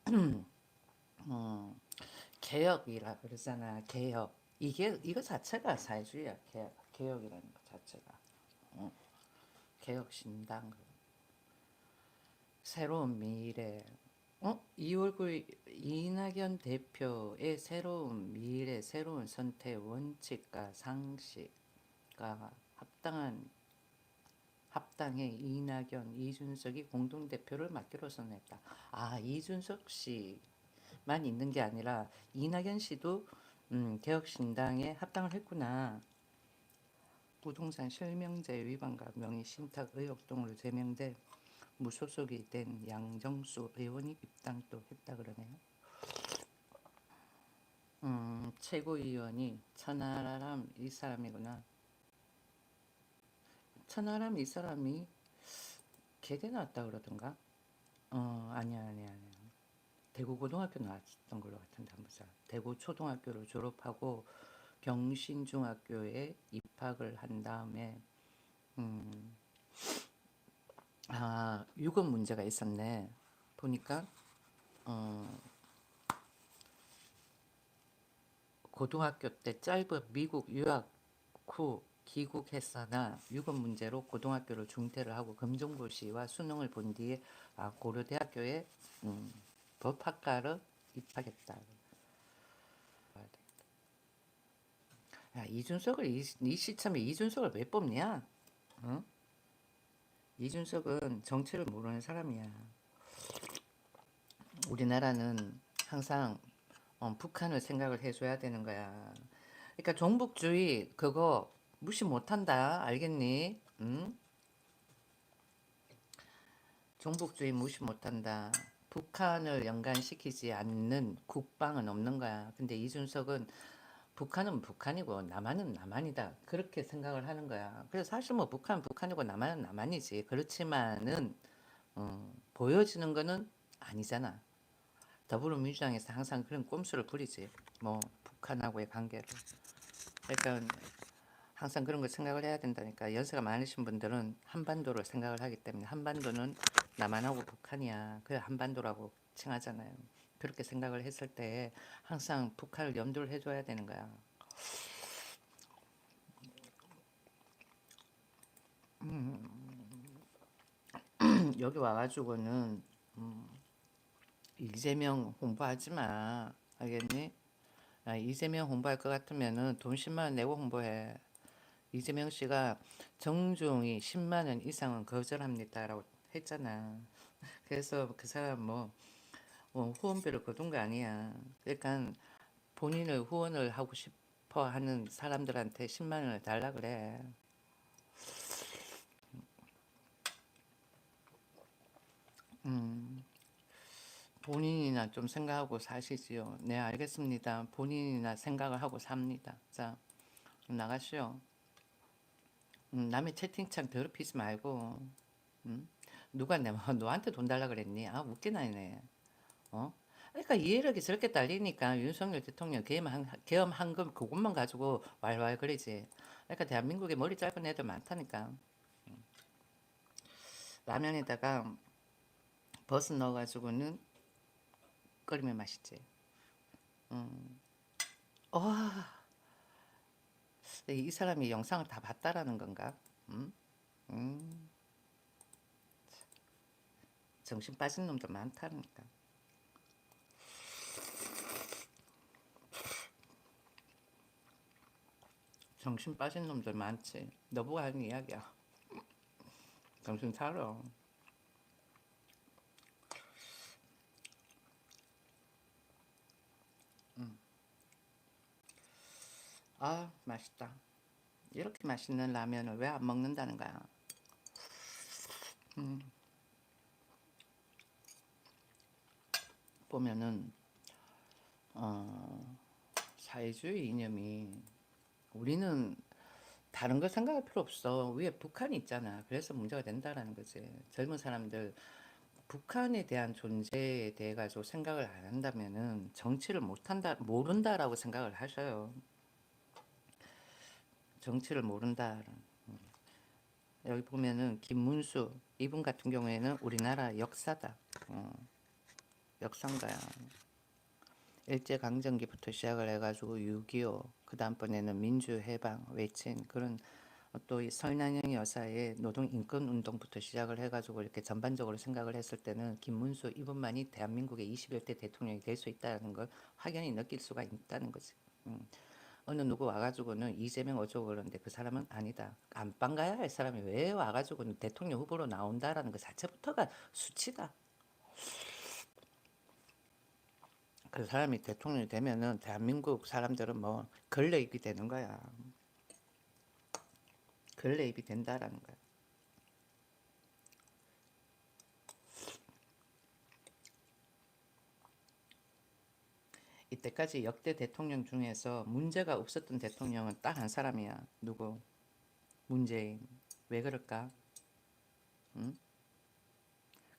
음, 개혁이라 그러잖아. 개혁. 이거 자체가 사회주의야. 개혁이라는 것 자체가. 어, 개혁신당. 새로운 미래. 2월 9일 이낙연 대표의 새로운 미래, 새로운 선택, 원칙과 상식과 합당해 이낙연, 이준석이 공동대표를 맡기로 선언했다. 아, 이준석 씨만 있는 게 아니라 이낙연 씨도 개혁신당에 합당을 했구나. 부동산 실명제 위반과 명의신탁 의혹 등으로 제명돼 무소속이 된 양정수 의원이 입당도 했다 그러네요. 최고위원이 천하람 이 사람이구나. 천하람 이 사람이 개대 나왔다 그러던가? 아니야. 대구 고등학교 나왔던 걸로 같은데 한번 보자. 대구 초등학교를 졸업하고 경신중학교에 입학을 한 다음에 음, 유급 문제가 있었네. 보니까 어, 고등학교 때 짧은 미국 유학 후 귀국했으나 유급 문제로 고등학교를 중퇴를 하고 검정고시와 수능을 본 뒤에 고려대학교에 음, 법학과를 입학했다. 야, 이 시점에 이준석을 왜 뽑냐? 어? 이준석은 정치를 모르는 사람이야. 우리나라는 항상 북한을 생각을 해줘야 되는 거야. 그러니까 종북주의 그거 무시 못한다. 알겠니? 응? 종북주의 무시 못한다. 북한을 연관시키지 않는 국방은 없는 거야. 근데 이준석은 북한은 북한이고 남한은 남한이다. 그렇게 생각을 하는 거야. 그래서 사실 뭐 북한은 북한이고 남한은 남한이지. 그렇지만은 보여지는 거는 아니잖아. 더불어민주당에서 항상 그런 꼼수를 부리지. 뭐 북한하고의 관계를. 그러니까 항상 그런 걸 생각을 해야 된다니까. 연세가 많으신 분들은 한반도를 생각을 하기 때문에 한반도는 남한하고 북한이야. 그래 한반도라고 칭하잖아요. 그렇게 생각을 했을 때 항상 북한을 염두를 해줘야 되는 거야. 여기 와가지고는 이재명 홍보하지 마. 알겠니? 이재명 홍보할 것 같으면은 돈 10만 원 내고 홍보해. 이재명 씨가 정중히 10만 원 이상은 거절합니다라고 했잖아. 그래서 그 사람 후원비를 거둔 거 아니야. 그러니까 본인을 후원을 하고 싶어 하는 사람들한테 10만 원을 달라 그래. 본인이나 좀 생각하고 사시지요. 네, 알겠습니다. 본인이나 생각을 하고 삽니다. 자, 나가시오. 남의 채팅창 더럽히지 말고, 음? 누가 너한테 돈 달라 그랬니? 아, 웃기나 이네. 어? 그러니까 이해력이 저렇게 딸리니까 윤석열 대통령 계엄 한금 그것만 가지고 왈왈 거리지. 그러니까 대한민국에 머리 짧은 애들 많다니까. 라면에다가 버섯 넣어가지고는 끓이면 맛있지. 와, 이 사람이 영상을 다 봤다라는 건가? 음? 음, 정신 빠진 놈들 많다니까. 정신 빠진 놈들 많지. 너보고 하는 이야기야. 정신 차려. 아, 맛있다. 이렇게 맛있는 라면을 왜 안 먹는다는 거야? 보면은 사회주의 이념이 우리는 다른 거 생각할 필요 없어. 위에 북한이 있잖아. 그래서 문제가 된다라는 거지. 젊은 사람들 북한에 대한 존재에 대해 가지고 생각을 안 한다면은 정치를 못한다, 모른다라고 생각을 하셔요. 정치를 모른다. 여기 보면은 김문수 이분 같은 경우에는 우리나라 역사다. 역사인가야. 일제강점기부터 시작을 해가지고 6.25, 그 다음번에는 민주해방 외친 그런 또 이 설난영 여사의 노동인권운동부터 시작을 해가지고 이렇게 전반적으로 생각을 했을 때는 김문수 이분만이 대한민국의 21대 대통령이 될 수 있다는 걸 확연히 느낄 수가 있다는 거지. 어느 누구 와가지고는 이재명 어쩌고 그러는데 그 사람은 아니다. 안방 가야 할 사람이 왜 와가지고는 대통령 후보로 나온다라는 그 자체부터가 수치다. 그 사람이 대통령이 되면은 대한민국 사람들은 뭐 걸레입이 되는 거야. 걸레입이 된다라는 거야. 이때까지 역대 대통령 중에서 문제가 없었던 대통령은 딱 한 사람이야. 누구? 문재인. 왜 그럴까? 응?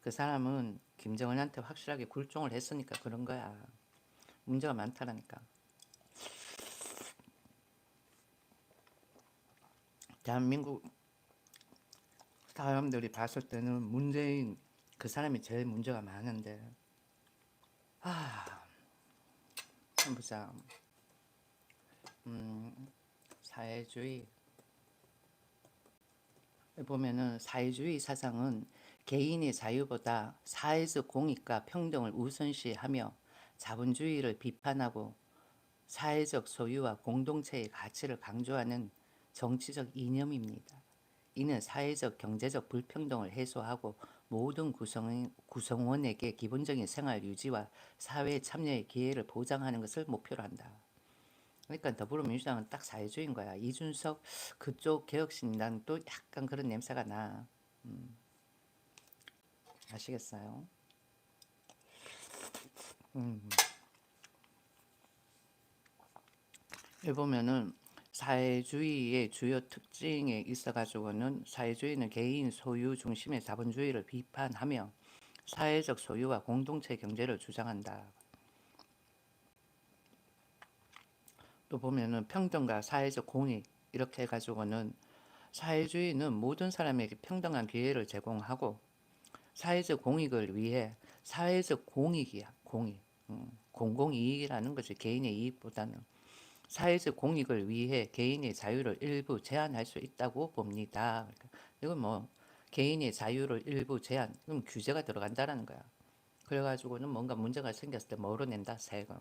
그 사람은 김정은한테 확실하게 굴종을 했으니까 그런 거야. 문제가 많다라니까. 대한민국 사람들이 봤을 때는 문재인 그 사람이 제일 문제가 많은데 보자. 사회주의 보면은 사회주의 사상은 개인의 자유보다 사회적 공익과 평등을 우선시하며 자본주의를 비판하고 사회적 소유와 공동체의 가치를 강조하는 정치적 이념입니다. 이는 사회적 경제적 불평등을 해소하고 모든 구성원에게 기본적인 생활 유지와 사회 참여의 기회를 보장하는 것을 목표로 한다. 그러니까 더불어민주당은 딱 사회주의인 거야. 이준석 그쪽 개혁신당도 약간 그런 냄새가 나. 아시겠어요? 여기 보면은 사회주의의 주요 특징에 있어가지고는 사회주의는 개인 소유 중심의 자본주의를 비판하며 사회적 소유와 공동체 경제를 주장한다. 또 보면은 평등과 사회적 공익 이렇게 해가지고는 사회주의는 모든 사람에게 평등한 기회를 제공하고 사회적 공익을 위해 사회적 공익이야 공익 공공이익이라는 거지 개인의 이익보다는 사회적 공익을 위해 개인의 자유를 일부 제한할 수 있다고 봅니다. 그러니까 이건 뭐 개인의 자유를 일부 제한 그럼 규제가 들어간다라는 거야. 그래가지고는 뭔가 문제가 생겼을 때 뭐로 낸다 세금.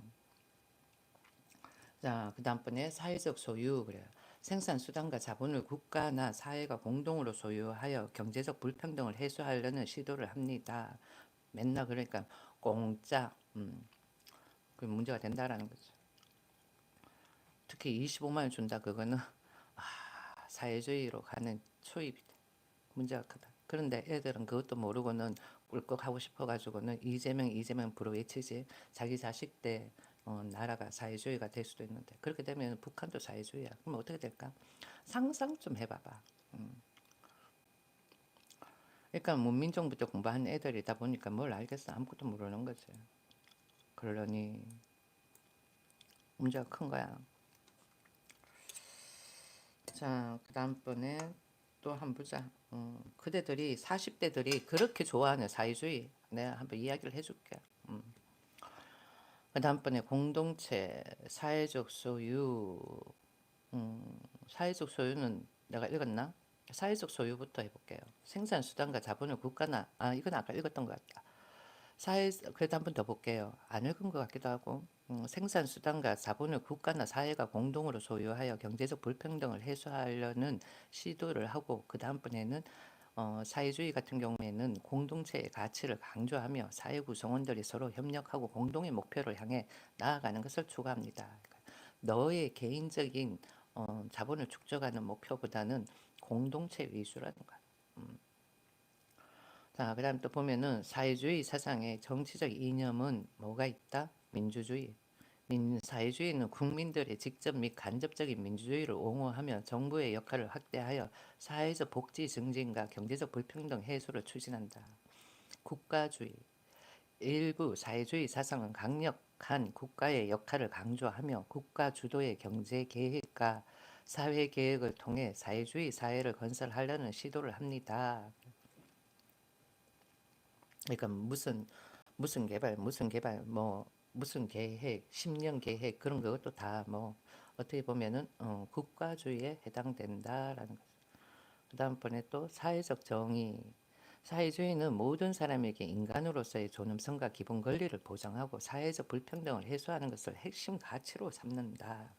자, 그 다음번에 사회적 소유 그래요. 생산수단과 자본을 국가나 사회가 공동으로 소유하여 경제적 불평등을 해소하려는 시도를 합니다. 맨날 그러니까 공짜, 그 문제가 된다라는 거죠. 특히 25만 원 준다 그거는 사회주의로 가는 초입이다. 문제가 크다. 그런데 애들은 그것도 모르고는 꿀꺽 하고 싶어가지고는 이재명 부르 외치지. 자기 자식 때 나라가 사회주의가 될 수도 있는데 그렇게 되면 북한도 사회주의야. 그럼 어떻게 될까? 상상 좀 해봐봐. 그러니까 문민정부 때 공부한 애들이다 보니까 뭘 알겠어. 아무것도 모르는 거지. 그러니 문제가 큰 거야. 자, 그 다음번에 또 한번 보자. 그대들이 40대들이 그렇게 좋아하는 사회주의 내가 한번 이야기를 해줄게. 그 다음번에 공동체, 사회적 소유, 사회적 소유는 내가 읽었나? 사회적 소유부터 해볼게요. 생산수단과 자본을 국가나, 이건 아까 읽었던 것 같다. 그래도 한 번 더 볼게요. 안 읽은 것 같기도 하고. 생산수단과 자본을 국가나 사회가 공동으로 소유하여 경제적 불평등을 해소하려는 시도를 하고, 그 다음번에는 사회주의 같은 경우에는 공동체의 가치를 강조하며 사회 구성원들이 서로 협력하고 공동의 목표를 향해 나아가는 것을 추구합니다. 그러니까 너의 개인적인 자본을 축적하는 목표보다는 공동체 위주라는 거야. 자, 그다음 또 보면은 사회주의 사상의 정치적 이념은 뭐가 있다? 민주주의. 사회주의는 국민들의 직접 및 간접적인 민주주의를 옹호하며 정부의 역할을 확대하여 사회적 복지 증진과 경제적 불평등 해소를 추진한다. 국가주의. 일부 사회주의 사상은 강력한 국가의 역할을 강조하며 국가 주도의 경제 계획과 사회 계획을 통해 사회주의 사회를 건설하려는 시도를 합니다. 그러니까 무슨 무슨 개발, 뭐 무슨 계획, 10년 계획 그런 것도 다 뭐 어떻게 보면은 국가주의에 해당된다라는 거죠. 그다음번에 또 사회적 정의. 사회주의는 모든 사람에게 인간으로서의 존엄성과 기본 권리를 보장하고 사회적 불평등을 해소하는 것을 핵심 가치로 삼는다.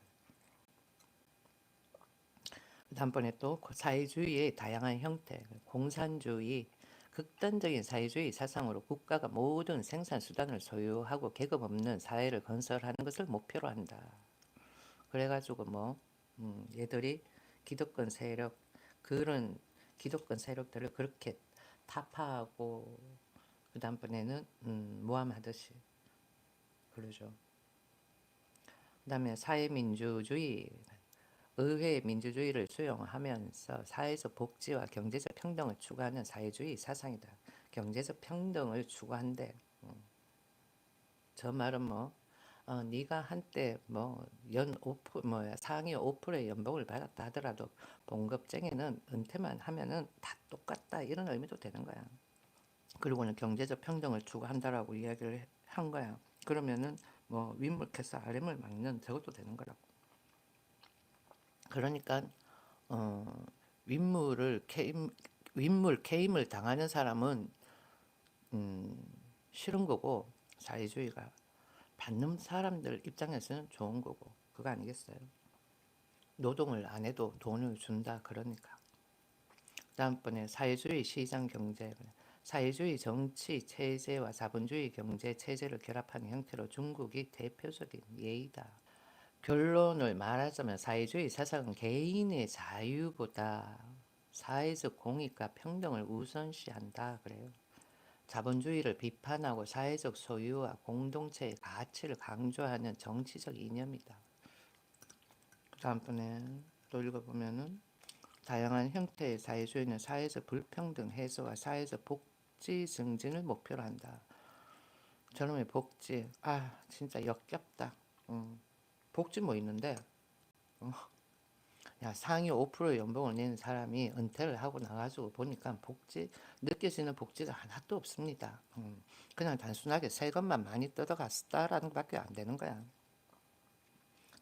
다음번에 또 사회주의의 다양한 형태, 공산주의, 극단적인 사회주의 사상으로 국가가 모든 생산 수단을 소유하고 계급 없는 사회를 건설하는 것을 목표로 한다. 그래가지고 뭐 얘들이 기득권 세력, 그런 기득권 세력들을 그렇게 타파하고 그 다음번에는 모함하듯이 그러죠. 그 다음에 사회민주주의, 의회 민주주의를 수용하면서 사회적 복지와 경제적 평등을 추구하는 사회주의 사상이다. 경제적 평등을 추구한대. 저 말은 뭐 네가 한때 뭐 뭐야 상위 5%의 연봉을 받았다 하더라도 봉급쟁이는 은퇴만 하면은 다 똑같다 이런 의미도 되는 거야. 그리고는 경제적 평등을 추구한다라고 이야기를 한 거야. 그러면은 뭐 윗물 캐서 아랫물 막는 저것도 되는 거라고. 그러니까 어, 윗물을 캐임, 윗물 캐임을 당하는 사람은 음, 싫은 거고 사회주의가 받는 사람들 입장에서는 좋은 거고 그거 아니겠어요? 노동을 안 해도 돈을 준다 그러니까. 다음번에 사회주의 시장 경제, 사회주의 정치 체제와 자본주의 경제 체제를 결합하는 형태로 중국이 대표적인 예이다. 결론을 말하자면 사회주의 사상은 개인의 자유보다 사회적 공익과 평등을 우선시한다 그래요. 자본주의를 비판하고 사회적 소유와 공동체의 가치를 강조하는 정치적 이념이다. 다음번에 또 읽어보면은 다양한 형태의 사회주의는 사회적 불평등 해소와 사회적 복지 증진을 목표로 한다. 저놈의 복지, 진짜 역겹다. 복지 뭐 있는데, 야 상위 5% 연봉을 내는 사람이 은퇴를 하고 나가지고 보니까 느껴지는 복지가 하나도 없습니다. 그냥 단순하게 세금만 많이 뜯어갔다라는 것밖에 안 되는 거야.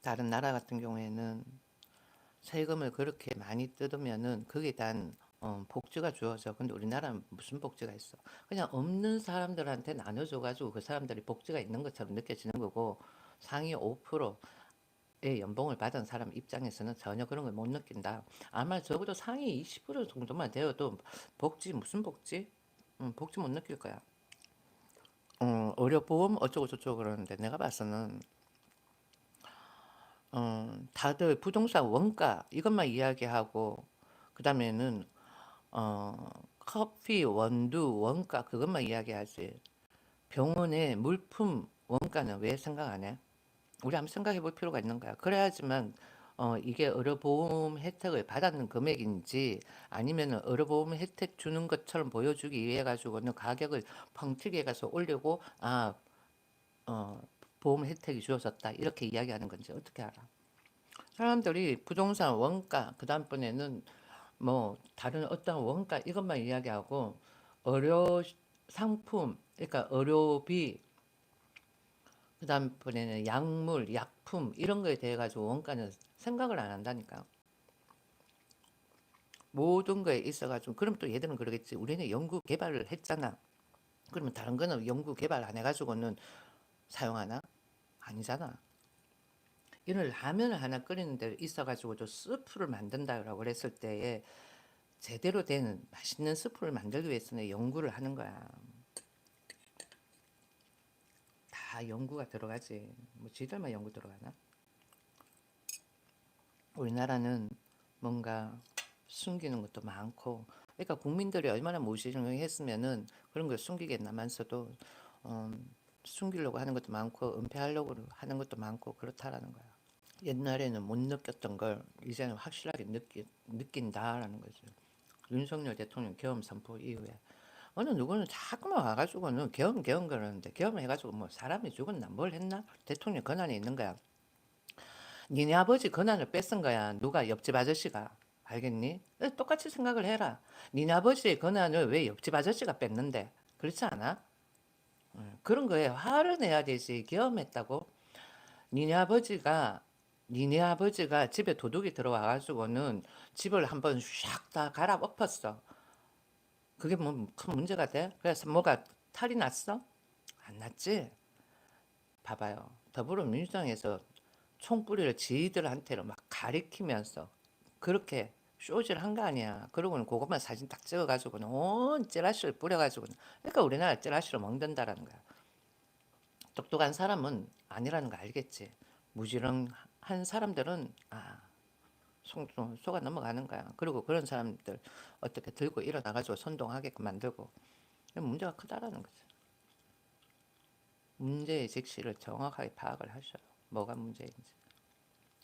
다른 나라 같은 경우에는 세금을 그렇게 많이 뜯으면은 거기에 대한 복지가 주어져. 근데 우리나라는 무슨 복지가 있어? 그냥 없는 사람들한테 나눠줘가지고 그 사람들이 복지가 있는 것처럼 느껴지는 거고 상위 5%의 연봉을 받은 사람 입장에서는 전혀 그런 걸 못 느낀다. 아마 적어도 상위 20% 정도만 되어도 무슨 복지? 복지 못 느낄 거야. 의료보험 어쩌고 저쩌고 그러는데 내가 봐서는 다들 부동산 원가 이것만 이야기하고 그 다음에는 커피 원두 원가 그것만 이야기하지 병원의 물품 원가는 왜 생각 안 해? 우리 한번 생각해 볼 필요가 있는 거야. 그래야지만 이게 의료보험 혜택을 받았는 금액인지 아니면 의료보험 혜택 주는 것처럼 보여주기 위해 가지고는 가격을 펑튀기 가서 올리고 어, 보험 혜택이 주어졌다 이렇게 이야기하는 건지 어떻게 알아? 사람들이 부동산 원가 그 다음번에는 뭐 다른 어떤 원가 이것만 이야기하고 의료 상품 그러니까 의료비 그 다음번에는 약물 약품 이런 거에 대해 가지고 원가는 생각을 안 한다니까. 모든 거에 있어 가지고 그럼 또 얘들은 그러겠지. 우리는 연구 개발을 했잖아. 그러면 다른 거는 연구 개발 안 해가지고는 사용하나? 아니잖아. 이런 라면을 하나 끓이는 데 있어가지고도 스프를 만든다라고 그랬을 때에 제대로 된 맛있는 스프를 만들기 위해서는 연구를 하는 거야. 다 연구가 들어가지. 뭐 지들만 연구 들어가나? 우리나라는 뭔가 숨기는 것도 많고, 그러니까 국민들이 얼마나 무지중했으면은 그런 걸 숨기겠나만서도 숨기려고 하는 것도 많고 은폐하려고 하는 것도 많고 그렇다라는 거야. 옛날에는 못 느꼈던 걸 이제는 확실하게 느낀다라는 거죠. 윤석열 대통령 계엄 선포 이후에 어느 누구는 자꾸만 와가지고는 계엄 그러는데 계엄해가지고 뭐 사람이 죽었나 뭘 했나 대통령 권한이 있는 거야. 니네 아버지 권한을 뺏은 거야. 누가 옆집 아저씨가 알겠니? 똑같이 생각을 해라. 니네 아버지의 권한을 왜 옆집 아저씨가 뺐는데 그렇지 않아? 그런 거에 화를 내야 되지. 계엄했다고? 니네 아버지가 니네 아버지가 집에 도둑이 들어와 가지고는 집을 한번 샥 다 갈아 엎었어. 그게 뭐 큰 문제가 돼? 그래서 뭐가 탈이 났어? 안 났지? 봐봐요. 더불어민주당에서 총뿌리를 지들한테로 막 가리키면서 그렇게 쇼질 한 거 아니야. 그러고는 그것만 사진 딱 찍어가지고는 온 찌라시를 뿌려가지고는 그러니까 우리나라 찌라시로 먹는다라는 거야. 똑똑한 사람은 아니라는 거 알겠지. 무지렁한 사람들은 속아 넘어가는 거야. 그리고 그런 사람들 어떻게 들고 일어나가지고 선동하게끔 만들고 문제가 크다라는 거지. 문제의 직시를 정확하게 파악을 하셔요. 뭐가 문제인지.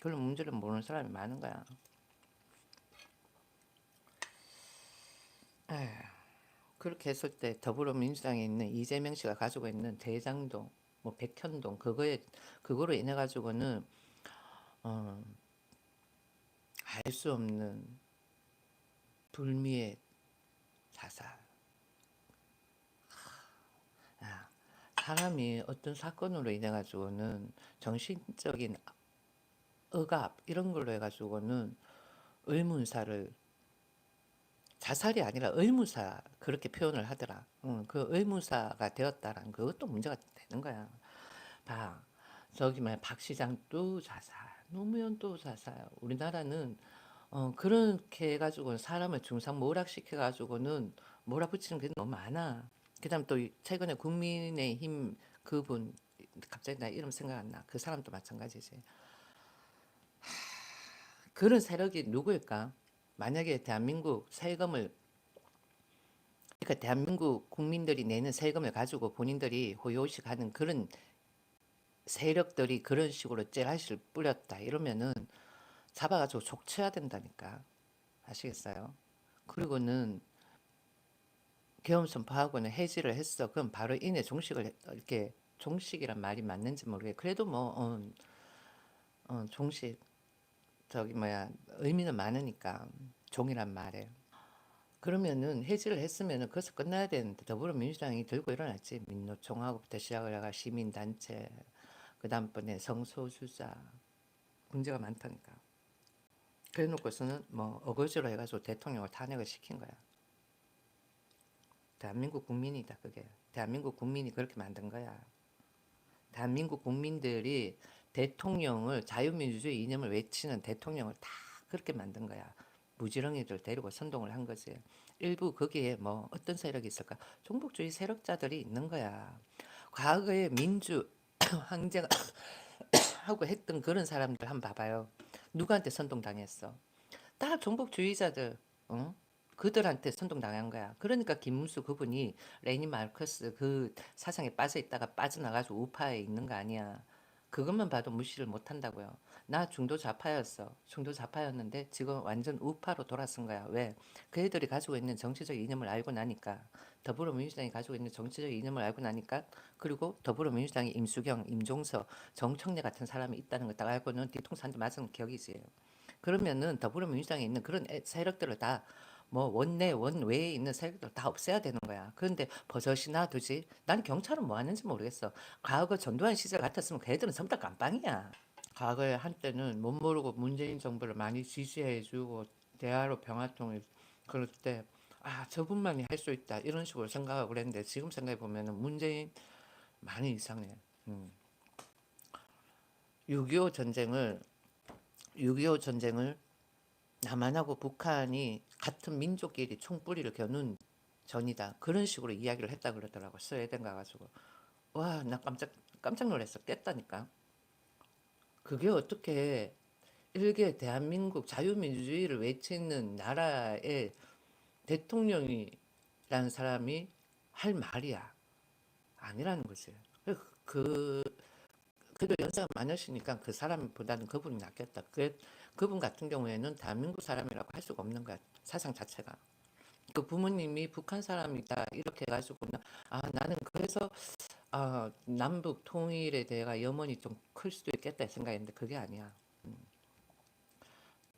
그런 문제를 모르는 사람이 많은 거야. 그렇게 했을 때 더불어민주당에 있는 이재명 씨가 가지고 있는 대장동, 뭐 백현동 그거로 인해 가지고는 알 수 없는 불미의 자살. 아, 사람이 어떤 사건으로 인해 가지고는 정신적인 억압 이런 걸로 해가지고는 의문사를 자살이 아니라 의무사 그렇게 표현을 하더라. 그 의무사가 되었다라는 그것도 문제가 되는 거야. 봐, 저기 말 박 시장 또 자살, 노무현 또 자살. 우리나라는 그렇게 해가지고 사람을 중상 몰락시켜가지고는 몰아붙이는 게 너무 많아. 그다음 또 최근에 국민의힘 그분 갑자기 나 이름 생각 안 나. 그 사람도 마찬가지지. 그런 세력이 누구일까? 만약에 대한민국 세금을 그러니까 대한민국 국민들이 내는 세금을 가지고 본인들이 호요식하는 그런 세력들이 그런 식으로 찌라시를 뿌렸다 이러면은 잡아가지고 족쳐야 된다니까. 아시겠어요? 그리고는 계엄 선포하고는 해지를 했어. 그럼 바로 이내 종식을 이렇게 종식이란 말이 맞는지 모르겠. 그래도 뭐 종식 저기 뭐야 의미는 많으니까 종이란 말에. 그러면은 해지를 했으면은 그것을 끝나야 되는데 더불어민주당이 들고 일어났지. 민노총하고부터 시작을 해가 시민단체 그 다음번에 성소수자 문제가 많다니까. 그래놓고서는 뭐 어거지로 해가지고 대통령을 탄핵을 시킨 거야. 대한민국 국민이다 그게. 대한민국 국민이 그렇게 만든 거야. 대한민국 국민들이 대통령을 자유민주주의 이념을 외치는 대통령을 다 그렇게 만든 거야. 무지렁이들 데리고 선동을 한 거지. 일부 거기에 뭐 어떤 세력이 있을까? 종북주의 세력자들이 있는 거야. 과거에 민주 황제가 하고 했던 그런 사람들 한번 봐봐요. 누구한테 선동당했어? 다 종북주의자들, 어? 그들한테 선동당한 거야. 그러니까 김문수 그분이 레닌 마르크스 그 사상에 빠져 있다가 빠져나가지고 우파에 있는 거 아니야. 그것만 봐도 무시를 못 한다고요. 나 중도 좌파였어. 중도 좌파였는데 지금 완전 우파로 돌아선 거야. 왜? 그 애들이 가지고 있는 정치적 이념을 알고 나니까. 더불어민주당이 가지고 있는 정치적 이념을 알고 나니까. 그리고 더불어민주당이 임수경, 임종서, 정청래 같은 사람이 있다는 걸 딱 알고는 뒤통수 한 대 맞은 격이지. 그러면은 더불어민주당에 있는 그런 세력들을 다 뭐 원내 원외에 있는 세력들 다 없애야 되는 거야. 그런데 버젓이 놔두지. 난 경찰은 뭐 하는지 모르겠어. 과거 전두환 시절 같았으면 그 애들은 전부 다 깜빵이야. 과거에 한때는 못 모르고 문재인 정부를 많이 지지해주고 대화로 평화통일 그럴 때 저분만이 할 수 있다 이런 식으로 생각하고 그랬는데 지금 생각해 보면은 문재인 많이 이상해. 6.25 전쟁을 6.25 전쟁을 남한하고 북한이 같은 민족끼리 총뿌리를 겨눈 전이다. 그런 식으로 이야기를 했다 그러더라고. 스웨덴 가가지고. 와, 나 깜짝 놀랐어. 깼다니까. 그게 어떻게 일개 대한민국 자유민주주의를 외치는 나라의 대통령이라는 사람이 할 말이야. 아니라는 거지. 그, 그래도 연세가 많으시니까 그 사람보다는 그분이 낫겠다. 그분 같은 경우에는 대한민국 사람이라고 할 수가 없는 거야. 사상 자체가. 그 부모님이 북한 사람이다 이렇게 해가지고 나는 그래서 남북 통일에 대해 염원이 좀 클 수도 있겠다 생각했는데 그게 아니야.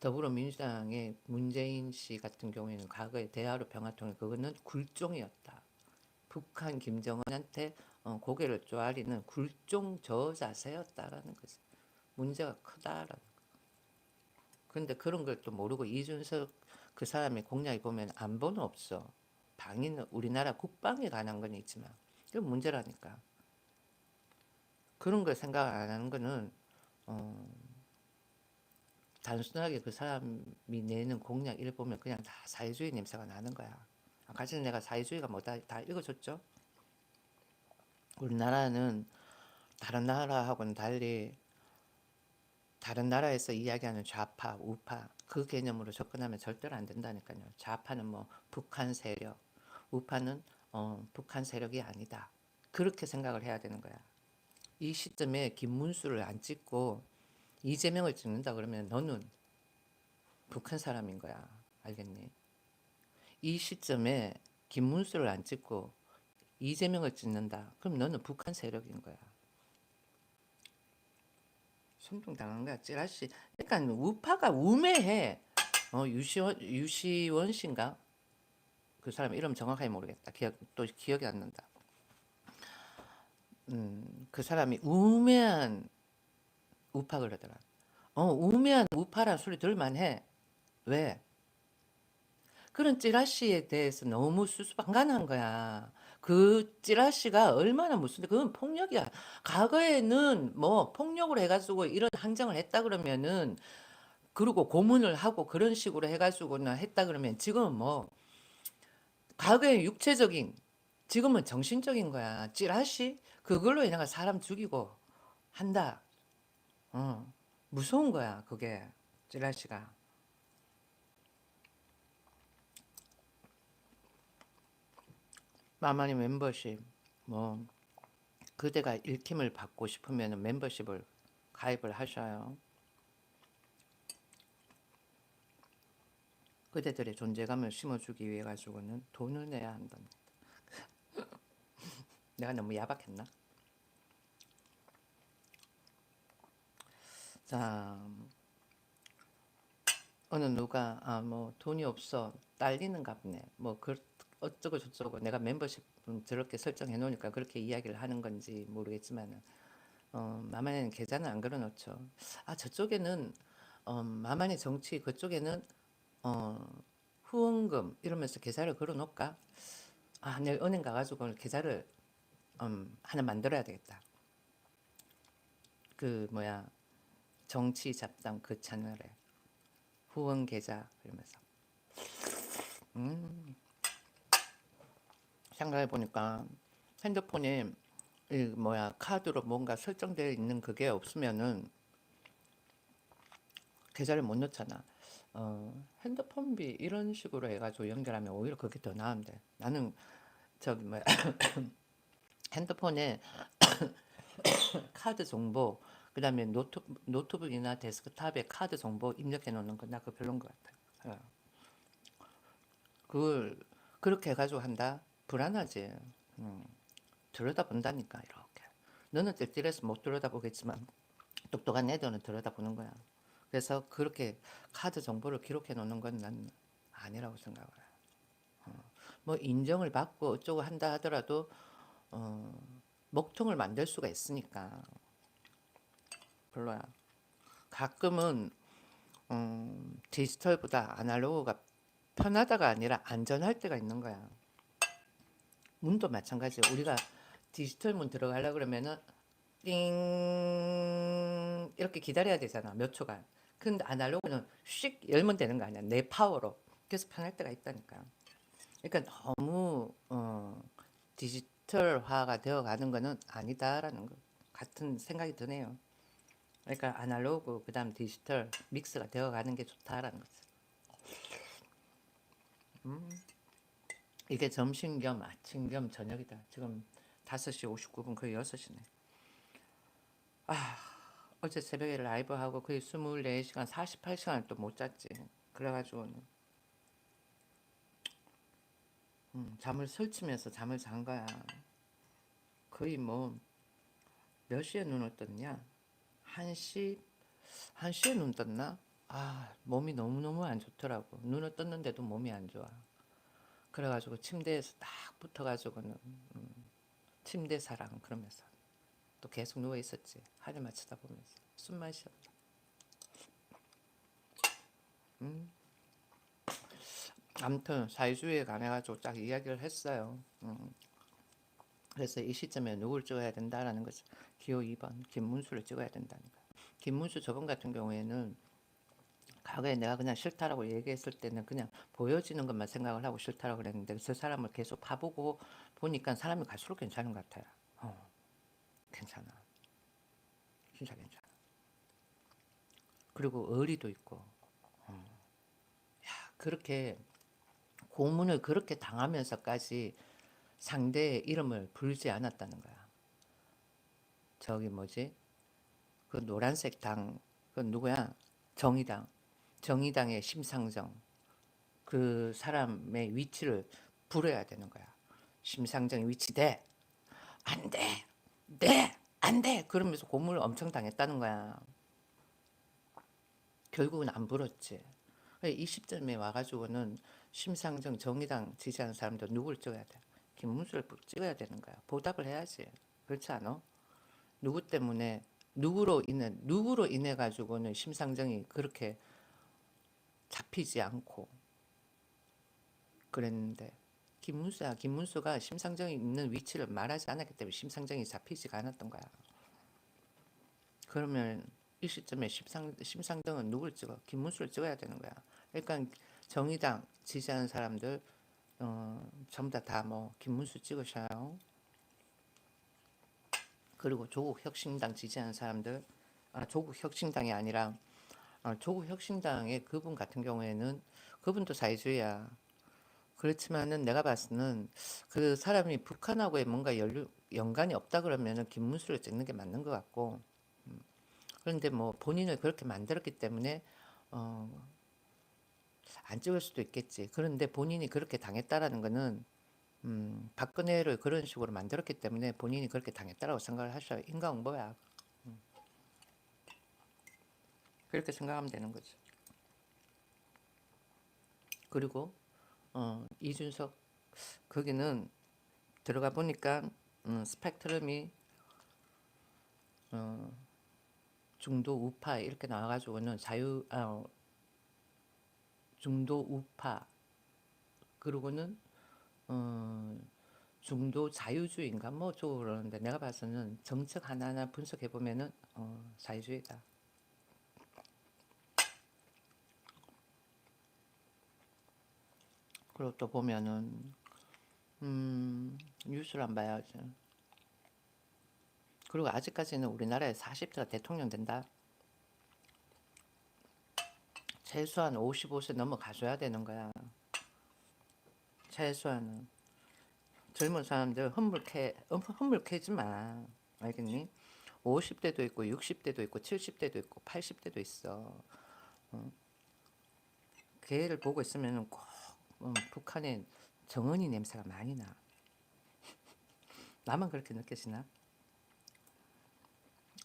더불어민주당의 문재인 씨 같은 경우에는 과거에 대화로 평화통일 그거는 굴종이었다. 북한 김정은한테 고개를 쪼아리는 굴종 저자세였다라는 거지. 문제가 크다라는. 근데 그런 걸 또 모르고 이준석 그 사람의 공약이 보면 안보는 없어. 방위는 우리나라 국방에 관한 건 있지만 그게 문제라니까. 그런 걸 생각 안 하는 거는 어, 단순하게 그 사람이 내는 공약 일 보면 그냥 다 사회주의 냄새가 나는 거야. 아까 전에 내가 사회주의가 뭐다 다 읽어줬죠. 우리나라는 다른 나라하고는 달리 다른 나라에서 이야기하는 좌파, 우파 그 개념으로 접근하면 절대로 안 된다니까요. 좌파는 뭐 북한 세력, 우파는 북한 세력이 아니다. 그렇게 생각을 해야 되는 거야. 이 시점에 김문수를 안 찍고 이재명을 찍는다 그러면 너는 북한 사람인 거야. 알겠니? 이 시점에 김문수를 안 찍고 이재명을 찍는다. 그럼 너는 북한 세력인 거야. 선동당한 거야. 찌라시. 그러니까 우파가 우매해. 유시원 씨인가? 그 사람 이름 정확하게 모르겠다. 또 기억이 안 난다. 그 사람이 우매한 우파 그러더라. 우매한 우파란 소리 들만해. 왜? 그런 찌라시에 대해서 너무 수수방관한 거야. 그 찌라시가 얼마나 무슨 그건 폭력이야. 과거에는 뭐 폭력으로 해가지고 이런 항정을 했다 그러면은 그리고 고문을 하고 그런 식으로 해가지고나 했다 그러면 지금은 뭐 과거에 육체적인 지금은 정신적인 거야. 찌라시 그걸로 인해서 사람 죽이고 한다. 어, 무서운 거야 그게 찌라시가. 마마니 멤버십 뭐 그대가 읽힘을 받고 싶으면 멤버십을 가입을 하셔요. 그대들의 존재감을 심어주기 위해 가지고는 돈을 내야 한답니다. 내가 너무 야박했나? 자, 어느 누가 뭐 돈이 없어 딸리는가 보네. 뭐 어쩌고 저쩌고 내가 멤버십 저렇게 설정해 놓으니까 그렇게 이야기를 하는 건지 모르겠지만 마마네는 계좌는 안 걸어놓죠. 저쪽에는 마마네 정치 그쪽에는 어, 후원금 이러면서 계좌를 걸어놓을까? 내일 은행 가가지고 계좌를 하나 만들어야 되겠다. 그 뭐야 정치 잡담 그 채널에 후원 계좌 이러면서 생각해 보니까 핸드폰에 이 뭐야 카드로 뭔가 설정되어 있는 그게 없으면은 계좌를 못 넣잖아. 핸드폰비 이런 식으로 해가지고 연결하면 오히려 그게 더 나은데 나는 저기 뭐야 핸드폰에 카드 정보 그다음에 노트북이나 데스크탑에 카드 정보 입력해 놓는 거 나 그거 별론 것 같아. 그걸 그렇게 해가지고 한다 불안하지. 들여다본다니까 이렇게. 너는 찔찔해서 못 들여다보겠지만 똑똑한 애들은 들여다보는 거야. 그래서 그렇게 카드 정보를 기록해 놓는 건 난 아니라고 생각을 해. 뭐 인정을 받고 어쩌고 한다 하더라도 어, 먹통을 만들 수가 있으니까 별로야. 가끔은 디지털보다 아날로그가 편하다가 아니라 안전할 때가 있는 거야. 문도 마찬가지야. 우리가 디지털 문 들어가려 그러면은 띵 이렇게 기다려야 되잖아. 몇 초간. 근데 아날로그는 씩 열면 되는 거 아니야. 내 파워로. 그래서 편할 때가 있다니까. 그러니까 너무 디지털화가 되어가는 거는 아니다라는 거 같은 생각이 드네요. 그러니까 아날로그 그다음 디지털 믹스가 되어가는 게 좋다라는 거죠. 이게 점심 겸 아침 겸 저녁이다. 지금 5시 59분 거의 6시네. 어제 새벽에 라이브하고 거의 24시간 48시간을 또 못 잤지. 그래가지고 잠을 설치면서 잠을 잔 거야. 거의 뭐 몇 시에 눈을 떴냐? 1시 1시에 눈 떴나? 몸이 너무너무 안 좋더라고. 눈을 떴는데도 몸이 안 좋아. 그래가지고 침대에서 딱 붙어가지고는 침대 사랑 그러면서 또 계속 누워 있었지. 하늘만 쳐다보면서 숨만 쉬었다. 음. 아무튼 사회주의에 관해가지고 딱 이야기를 했어요. 그래서 이 시점에 누굴 찍어야 된다라는 거죠. 기호 2번 김문수를 찍어야 된다는 거야. 김문수 저번 같은 경우에는 과거에 내가 그냥 싫다라고 얘기했을 때는 그냥 보여지는 것만 생각을 하고 싫다라고 그랬는데 저 사람을 계속 봐보고 보니까 사람이 갈수록 괜찮은 것 같아요. 괜찮아. 진짜 괜찮아. 그리고 의리도 있고 그렇게 고문을 그렇게 당하면서까지 상대의 이름을 부르지 않았다는 거야. 저기 뭐지? 그 노란색 당, 그 누구야? 정의당. 정의당의 심상정. 그 사람의 위치를 부려야 되는 거야. 심상정의 위치 대. 안 돼. 네. 안 돼. 그러면서 고문을 엄청 당했다는 거야. 결국은 안 불었지. 이 시점에 와가지고는 심상정 정의당 지지하는 사람들 누굴 찍어야 돼? 김문수를 찍어야 되는 거야. 보답을 해야지. 그렇지 않아? 누구 때문에 누구로 인해 가지고는 심상정이 그렇게 잡히지 않고 그랬는데 김문수가 심상정이 있는 위치를 말하지 않았기 때문에 심상정이 잡히지가 않았던 거야. 그러면 이 시점에 심상정은 누굴 찍어? 김문수를 찍어야 되는 거야. 그러니까 정의당 지지하는 사람들 전부 다 뭐 김문수 찍으셔요. 그리고 조국 혁신당 지지하는 사람들, 조국 혁신당이 아니라 조국 혁신당의 그분 같은 경우에는 그분도 사회주의야. 그렇지만은 내가 봤을 때는 그 사람이 북한하고의 뭔가 연관이 없다 그러면은 김문수를 찍는 게 맞는 것 같고, 그런데 뭐 본인을 그렇게 만들었기 때문에 어, 안 찍을 수도 있겠지. 그런데 본인이 그렇게 당했다라는 거는 박근혜를 그런 식으로 만들었기 때문에 본인이 그렇게 당했다라고 생각을 하셔야 인과응보야. 그렇게 생각하면 되는 거지. 그리고 이준석 거기는 들어가 보니까 스펙트럼이 중도 우파 이렇게 나와가지고는 중도 우파 그리고는 중도 자유주의인가 뭐 어쩌고 그러는데 내가 봐서는 정책 하나하나 분석해 보면은 자유주의다. 그리고 또 보면은 뉴스를 안 봐야지. 그리고 아직까지는 우리나라에 40대가 대통령 된다. 최소한 55세 넘어가줘야 되는 거야. 최소한은. 젊은 사람들 허물캐지 마. 알겠니? 50대도 있고 60대도 있고 70대도 있고 80대도 있어. 걔를 보고 있으면 꼭 북한의 정은이 냄새가 많이 나. 나만 그렇게 느껴지나?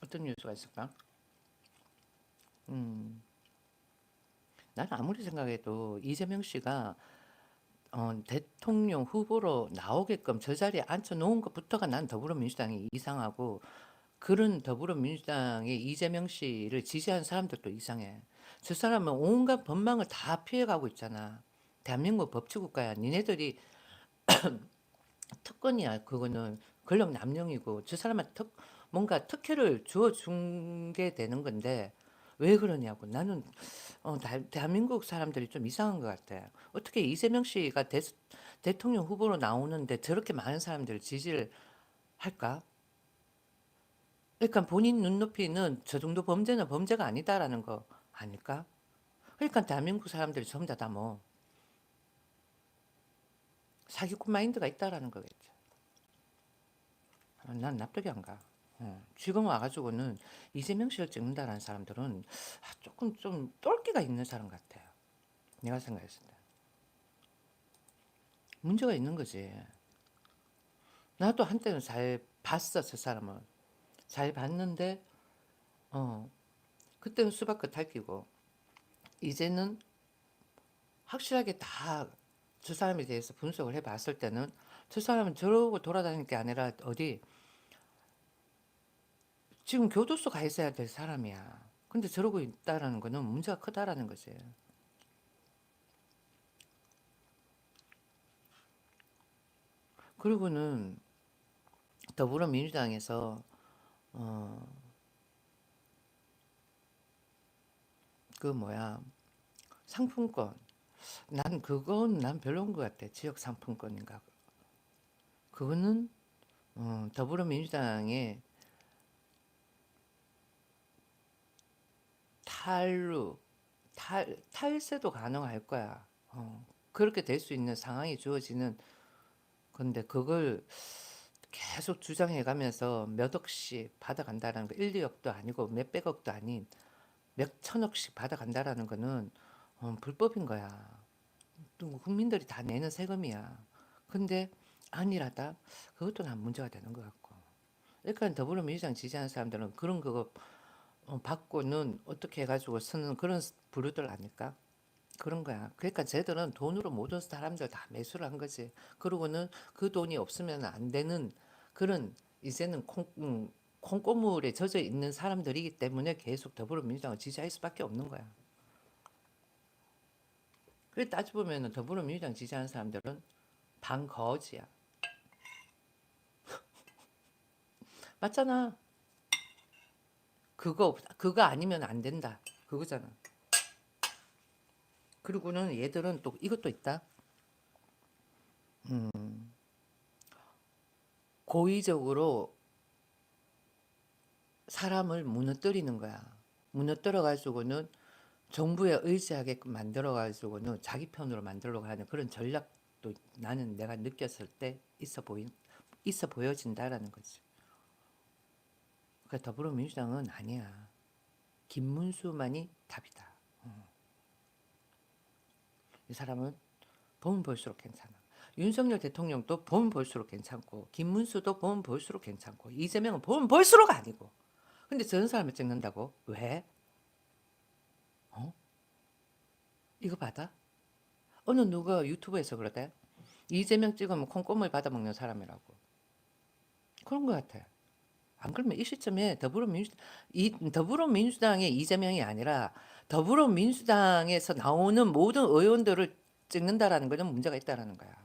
어떤 뉴스가 있을까? 나는 아무리 생각해도 이재명 씨가 대통령 후보로 나오게끔 저 자리에 앉혀놓은 것부터가 난 더불어민주당이 이상하고 그런 더불어민주당의 이재명 씨를 지지하는 사람들도 이상해. 저 사람은 온갖 법망을 다 피해가고 있잖아. 대한민국 법치국가야. 니네들이 특권이야. 그거는 권력 남용이고 저 사람한테 뭔가 특혜를 주어준 게 되는 건데 왜 그러냐고. 나는 대한민국 사람들이 좀 이상한 것 같아. 어떻게 이재명 씨가 대통령 후보로 나오는데 저렇게 많은 사람들을 지지를 할까? 그러니까 본인 눈높이는 저 정도 범죄는 범죄가 아니다라는 거 아닐까? 그러니까 대한민국 사람들이 전부 다 뭐 사기꾼 마인드가 있다라는 거겠죠. 난 납득이 안 가. 지금 와가지고는 이재명 씨를 찍는다라는 사람들은 조금 좀 똘끼가 있는 사람 같아요. 내가 생각했을 때. 문제가 있는 거지. 나도 한때는 잘 봤어, 저 사람은. 잘 봤는데, 그때는 수박끝 핥히고, 이제는 확실하게 다 저 사람에 대해서 분석을 해봤을 때는 저 사람은 저러고 돌아다닐 게 아니라 어디 지금 교도소 가 있어야 될 사람이야. 근데 저러고 있다라는 거는 문제가 크다라는 거지. 그리고는 더불어민주당에서 어, 그 뭐야 상품권 난 그건 난 별로인 것 같아. 지역 상품권인가 그거는 더불어민주당의 탈루 탈세도 가능할 거야. 그렇게 될 수 있는 상황이 주어지는 건데 그걸 계속 주장해 가면서 몇 억씩 받아간다는 거 1, 2억도 아니고 몇백억도 아닌 몇 천억씩 받아간다라는 거는 불법인 거야. 또 국민들이 다 내는 세금이야. 근데 아니라다 그것도 난 문제가 되는 것 같고. 그러니까 더불어민주당 지지하는 사람들은 그런 거 받고는 어떻게 해가지고 쓰는 그런 부류들 아닐까? 그런 거야. 그러니까 쟤들은 돈으로 모든 사람들 다 매수를 한 거지. 그러고는 그 돈이 없으면 안 되는 그런 이제는 콩고물에 젖어 있는 사람들이기 때문에 계속 더불어민주당을 지지할 수밖에 없는 거야. 그래 따져보면 더불어민주당 지지하는 사람들은 반거지야. 맞잖아. 그거 아니면 안 된다. 그거잖아. 그리고는 얘들은 또 이것도 있다. 고의적으로 사람을 무너뜨리는 거야. 무너뜨려 가지고는 정부에 의지하게끔 만들어 가지고는 자기 편으로 만들려고 하는 그런 전략도 나는 내가 느꼈을 때 있어 보여진다라는 거지. 그러니까 더불어민주당은 아니야. 김문수만이 답이다. 이 사람은 보면 볼수록 괜찮아. 윤석열 대통령도 보면 볼수록 괜찮고 김문수도 보면 볼수록 괜찮고 이재명은 보면 볼수록 아니고. 근데 저런 사람을 찍는다고? 왜? 어? 이거 받아? 어느 누가 유튜브에서 그러대? 이재명 찍으면 콩고물 받아먹는 사람이라고. 그런 것 같아. 안 그러면 이 시점에 더불어민주당의 이재명이 아니라 더불어민주당에서 나오는 모든 의원들을 찍는다라는 거는 문제가 있다라는 거야.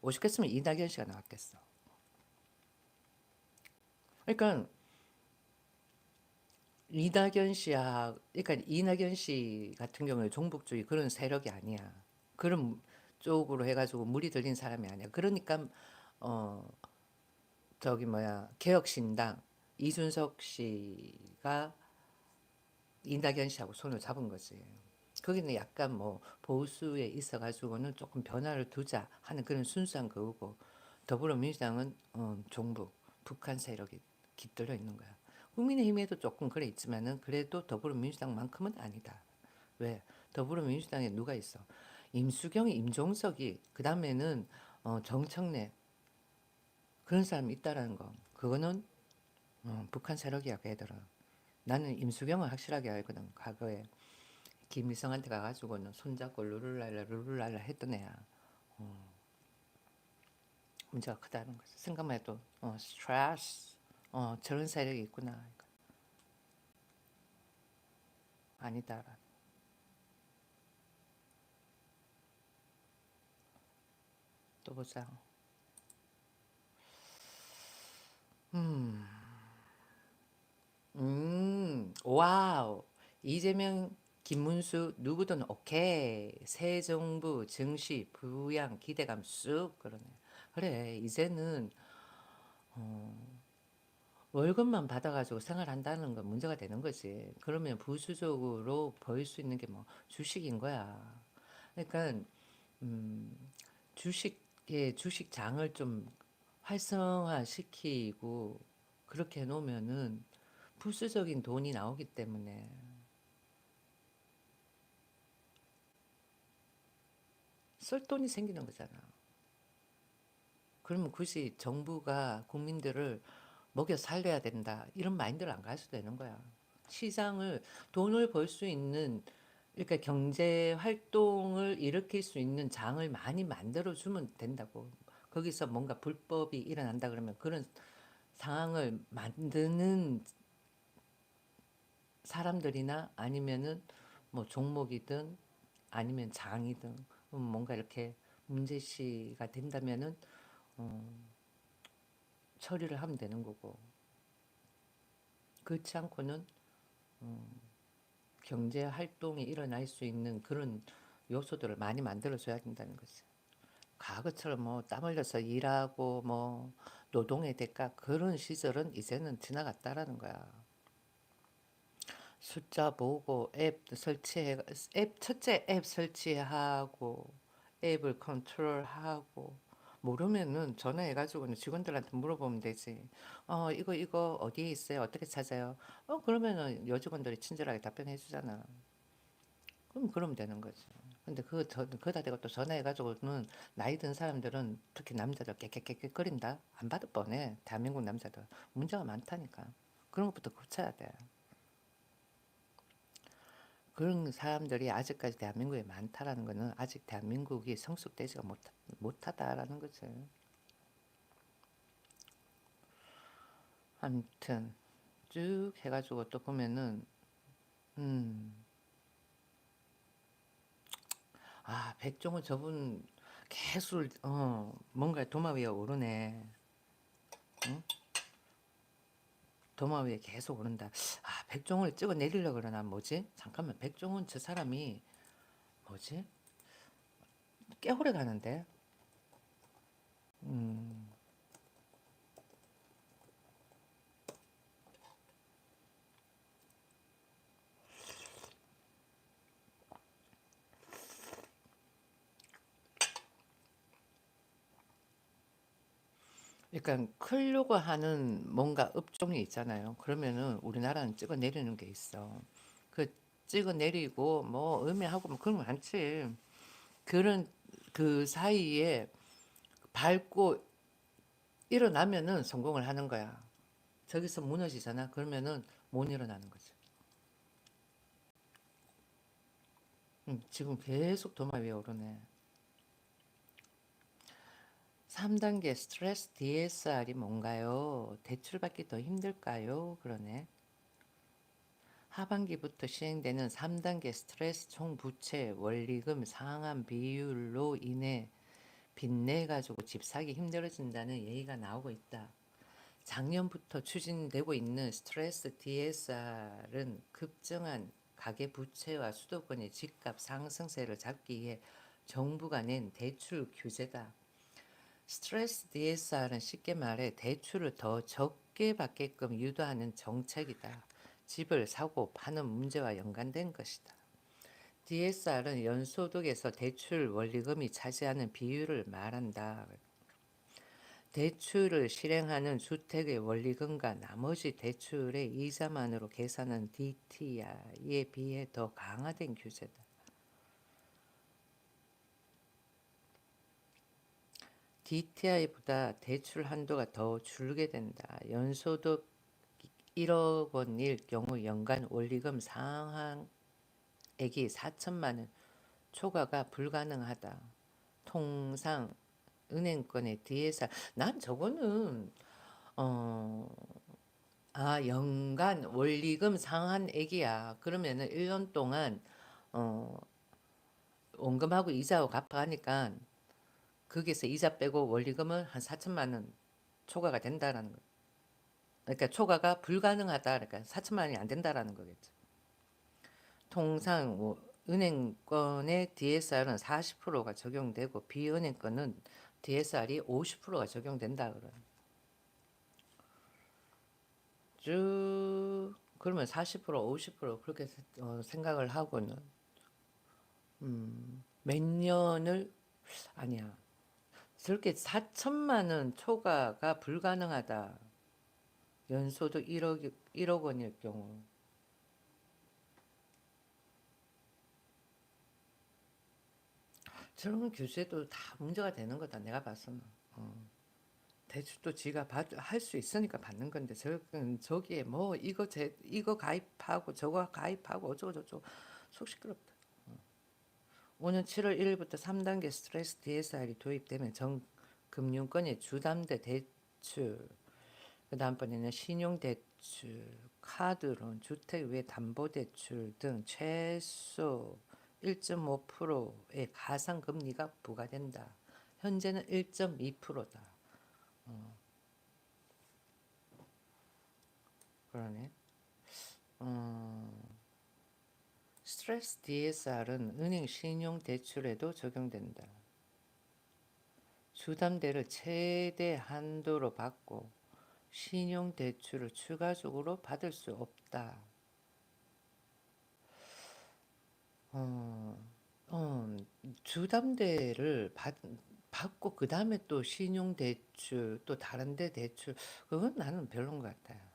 오죽했으면 이낙연 씨가 나왔겠어. 그러니까 이낙연 씨 같은 경우에 종북주의 그런 세력이 아니야. 그런 쪽으로 해가지고 물이 들린 사람이 아니야. 그러니까 어 저기 뭐야 개혁신당 이준석 씨가 이낙연 씨하고 손을 잡은 거지. 거기는 약간 뭐 보수에 있어가지고는 조금 변화를 두자 하는 그런 순수한 거고 더불어민주당은 종북 북한 세력이 깃들어 있는 거야. 국민의힘에도 조금 그래 있지만은 그래도 더불어민주당만큼은 아니다. 왜? 더불어민주당에 누가 있어? 임수경이, 임종석이 그 다음에는 정청래 그런 사람이 있다라는 거. 그거는 북한 세력이야, 걔들은. 나는 임수경을 확실하게 알거든. 과거에 김일성한테 가가지고는 손잡고 룰루랄라 했던 애야. 문제가 크다는 거지. 생각만 해도 스트레스. 저런 세력이 있구나. 아니다. 또 보자. 와우. 이재명, 김문수 누구든 오케이. 새 정부 증시 부양 기대감 쑥 그러네. 그래 이제는 월급만 받아가지고 생활한다는 건 문제가 되는 거지. 그러면 부수적으로 벌 수 있는 게 뭐 주식인 거야. 그러니까 음, 주식장을 좀 활성화시키고 그렇게 해놓으면은 부수적인 돈이 나오기 때문에 쓸 돈이 생기는 거잖아. 그러면 굳이 정부가 국민들을 먹여 살려야 된다 이런 마인드를 안 가져도 되는 거야. 시장을 돈을 벌 수 있는 그러니까 경제 활동을 일으킬 수 있는 장을 많이 만들어 주면 된다고. 거기서 뭔가 불법이 일어난다 그러면 그런 상황을 만드는 사람들이나 아니면은 뭐 종목이든 아니면 장이든 뭔가 이렇게 문제시가 된다면은 처리를 하면 되는 거고, 그렇지 않고는 경제 활동이 일어날 수 있는 그런 요소들을 많이 만들어줘야 된다는 거지. 과거처럼 뭐 땀 흘려서 일하고 뭐 노동의 대가 그런 시절은 이제는 지나갔다라는 거야. 숫자 보고 앱 설치해, 앱 첫째 앱 설치하고 앱을 컨트롤하고 모르면은 전화해가지고는 직원들한테 물어보면 되지. 이거 어디에 있어요? 어떻게 찾아요? 그러면은 여직원들이 친절하게 답변해 주잖아. 그러면 되는 거지. 근데 그다 대고 또 전화해가지고는 나이 든 사람들은 특히 남자들 깨깨깨깨거린다? 안 받을 뻔해. 대한민국 남자들. 문제가 많다니까. 그런 것부터 고쳐야 돼. 그런 사람들이 아직까지 대한민국에 많다라는 거는 아직 대한민국이 성숙되지가 못하다라는 거지. 아무튼 쭉 해가지고 또 보면은 음, 백종원 저분 계속 뭔가 도마 위에 오르네. 응? 도마 위에 계속 오른다. 백종원을 찍어 내리려고 그러나 뭐지? 잠깐만, 백종원 저 사람이 뭐지? 꽤 오래 가는데. 음, 그러니까 크려고 하는 뭔가 업종이 있잖아요. 그러면은 우리나라는 찍어 내리는 게 있어. 그 찍어 내리고 뭐 음해하고 뭐 그런 거 많지. 그런 그 사이에 밟고 일어나면은 성공을 하는 거야. 저기서 무너지잖아. 그러면은 못 일어나는 거지. 지금 계속 도마 위에 오르네. 3단계 스트레스 DSR이 뭔가요? 대출받기 더 힘들까요? 그러네. 하반기부터 시행되는 3단계 스트레스 총부채 원리금 상환 비율로 인해 빚내 가지고 집 사기 힘들어진다는 얘기가 나오고 있다. 작년부터 추진되고 있는 스트레스 DSR은 급증한 가계 부채와 수도권의 집값 상승세를 잡기 위해 정부가 낸 대출 규제다. 스트레스 DSR은 쉽게 말해 대출을 더 적게 받게끔 유도하는 정책이다. 집을 사고 파는 문제와 연관된 것이다. DSR은 연소득에서 대출 원리금이 차지하는 비율을 말한다. 대출을 실행하는 주택의 원리금과 나머지 대출의 이자만으로 계산한 DTI에 비해 더 강화된 규제다. DTI보다 대출 한도가 더 줄게 된다. 연소득 1억 원일 경우 연간 원리금 상환액이 4천만 원 초과가 불가능하다. 통상 은행권의 DSR 난 저거는 어, 연간 원리금 상환액이야. 그러면은 1년 동안 어, 원금하고 이자하고 갚아가니까 거기서 이자 빼고 원리금은 한 4천만 원 초과가 된다라는 거. 그러니까 초과가 불가능하다. 그러니까 4천만 원이 안 된다라는 거겠죠. 통상 뭐 은행권의 DSR은 40%가 적용되고 비은행권은 DSR이 50%가 적용된다 그래. 쭉 그러면 40% 50% 그렇게 생각을 하고는 몇 년을 아니야. 저렇게 4천만 원 초과가 불가능하다. 연소득 1억 원일 경우. 저런 규제도 다 문제가 되는 거다. 내가 봐서는. 대출도 지가 할 수 있으니까 받는 건데 저기에 뭐 이거 가입하고 저거 가입하고 어쩌고저쩌고 속 시끄럽다. 오는 7월 1일부터 3단계 스트레스 DSR이 도입되면 금융권의 주담대 대출, 그 다음번에는 신용대출, 카드론, 주택 외 담보대출 등 최소 1.5%의 가상금리가 부과된다. 현재는 1.2%다. 그러네. 스트레스 DSR은 은행 신용대출에도 적용된다. 주담대를 최대 한도로 받고 신용대출을 추가적으로 받을 수 없다. 어, 주담대를 받고 그 다음에 또 신용대출 또 다른데 대출 그건 나는 별론 것 같아요.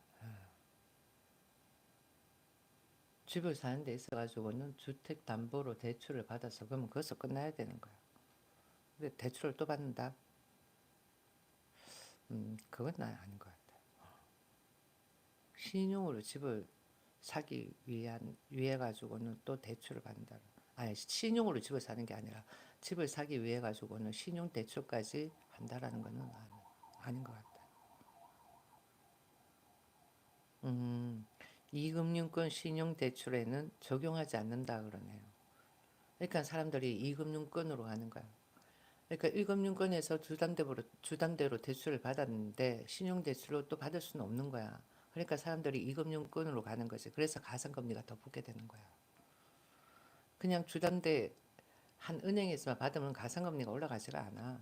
집을 사는 데 있어가지고는 주택담보로 대출을 받아서 그러면 거기서 끝나야 되는 거야. 근데 대출을 또 받는다? 그건 난 아닌 것 같아. 신용으로 집을 사기 위해 가지고는 또 대출을 받는다. 아니 신용으로 집을 사는 게 아니라 집을 사기 위해 가지고는 신용 대출까지 한다라는 거는 아닌 것 같다. 이금융권 신용 대출에는 적용하지 않는다 그러네요. 그러니까 사람들이 이금융권으로 가는 거야. 그러니까 1금융권에서 주담대로 대출을 받았는데 신용대출로 또 받을 수는 없는 거야. 그러니까 사람들이 2금융권으로 가는 거지. 그래서 가상금리가 더 붙게 되는 거야. 그냥 주담대 한 은행에서만 받으면 가상금리가 올라가지가 않아.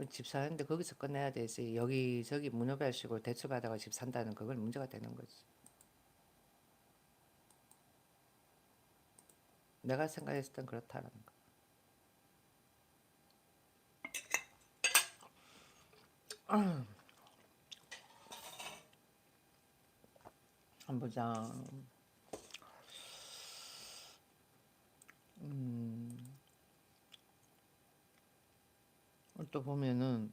집 사는데 거기서 끝내야 되지. 여기저기 문어발식으로 대출 받아가 집 산다는 그건 문제가 되는 거지. 내가 생각했을 땐 그렇다는 거. 한번 보자. 또 보면은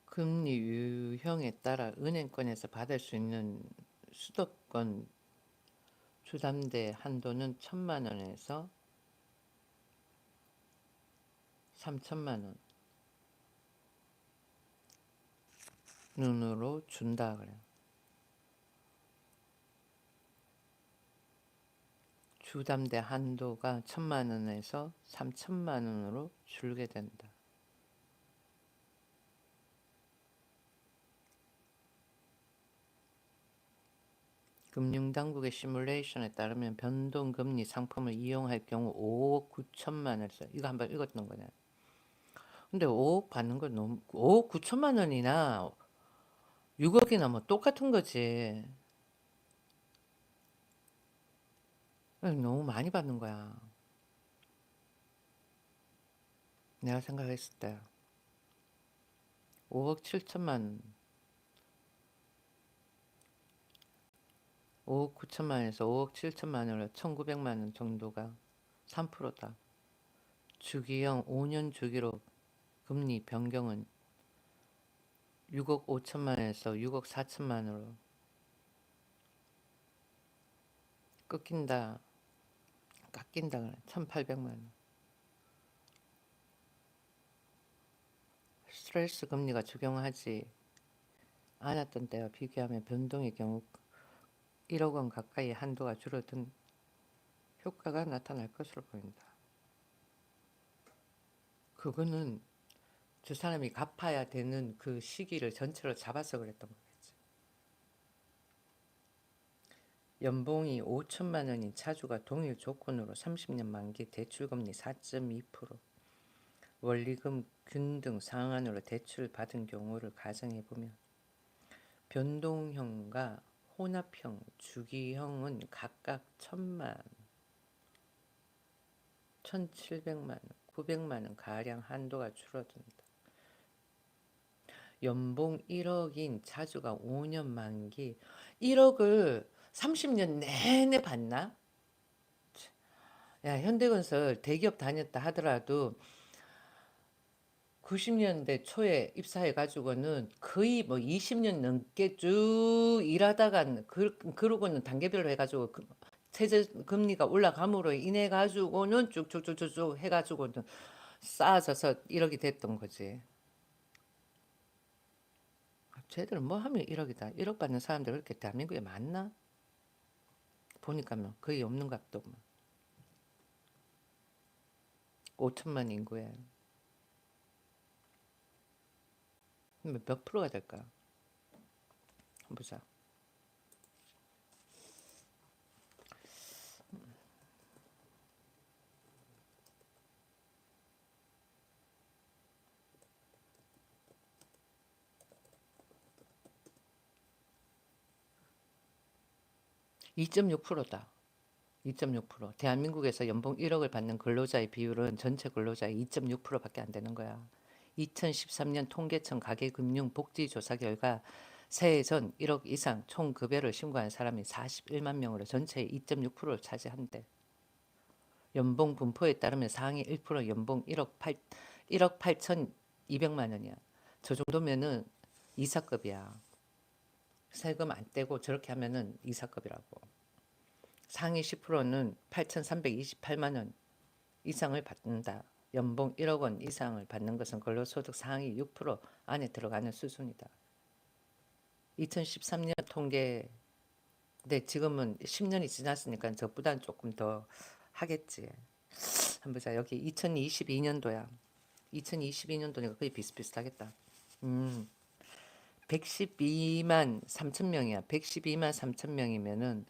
금리 유형에 따라 은행권에서 받을 수 있는 수도권 주담대 한도는 1,000만 원에서 3,000만 원으로 준다 그래요. 주담대 한도가 1,000만 원에서 3,000만 원으로 줄게 된다. 금융당국의 시뮬레이션에 따르면 변동금리 상품을 이용할 경우 5억 9천만 원에서 이거 한번 읽었던 거네. 근데 5억 받는 건 너무 5억 9천만 원이나 6억이나 뭐 똑같은 거지. 너무 많이 받는 거야. 내가 생각했을 때 5억 7천만 원, 5억 9천만 원에서 5억 7천만 원으로 1,900만 원 정도가 3%다. 주기형 5년 주기로 금리 변경은 6억 5천만 원에서 6억 4천만 원으로 깎인다 그래. 1,800만 원. 스트레스 금리가 적용하지 않았던 때와 비교하면 변동의 경우 1억 원 가까이 한도가 줄어든 효과가 나타날 것으로 보인다. 그거는 저 사람이 갚아야 되는 그 시기를 전체로 잡아서 그랬던 거겠지. 연봉이 5천만 원인 차주가 동일 조건으로 30년 만기 대출금리 4.2%, 원리금 균등 상한으로 대출 받은 경우를 가정해보면 변동형과 혼합형, 주기형은 각각 1,000만, 1,700만 원, 900만 원 가량 한도가 줄어든다. 연봉 1억인 차주가 5년 만기 1억을 30년 내내 받나? 야, 현대건설 대기업 다녔다 하더라도 90년대 초에 입사해가지고는 거의 뭐 20년 넘게 쭉 일하다가 그러고는 단계별로 해가지고 최저 금리가 올라감으로 인해 가지고는 쭉쭉쭉쭉 해가지고는 쌓아져서 1억이 됐던 거지. 쟤들은 뭐 하면 1억이다. 1억 받는 사람들 그렇게 대한민국에 많나? 보니까 뭐 거의 없는 것 같도. 5천만 인구에 몇 프로가 될까? 한번 보자. 2.6%다. 2.6%. 대한민국에서 연봉 1억을 받는 근로자의 비율은 전체 근로자의 2.6%밖에 안 되는 거야. 2013년 통계청 가계금융복지조사 결과 새해 전 1억 이상 총급여를 신고한 사람이 41만 명으로 전체의 2.6%를 차지한대. 연봉 분포에 따르면 상위 1% 연봉 1억 8,200만 원이야. 저 정도면은 이사급이야. 세금 안 떼고 저렇게 하면은 이사급이라고. 상위 10%는 8,328만 원 이상을 받는다. 연봉 1억 원 이상을 받는 것은 근로소득 상위 6% 안에 들어가는 수준이다. 2013년 통계, 근데 지금은 10년이 지났으니까 저보다는 조금 더 하겠지. 한번 보자. 여기 2022년도야. 2022년도니까 거의 비슷비슷하겠다. 112만 3천 명이야. 112만 3천 명이면은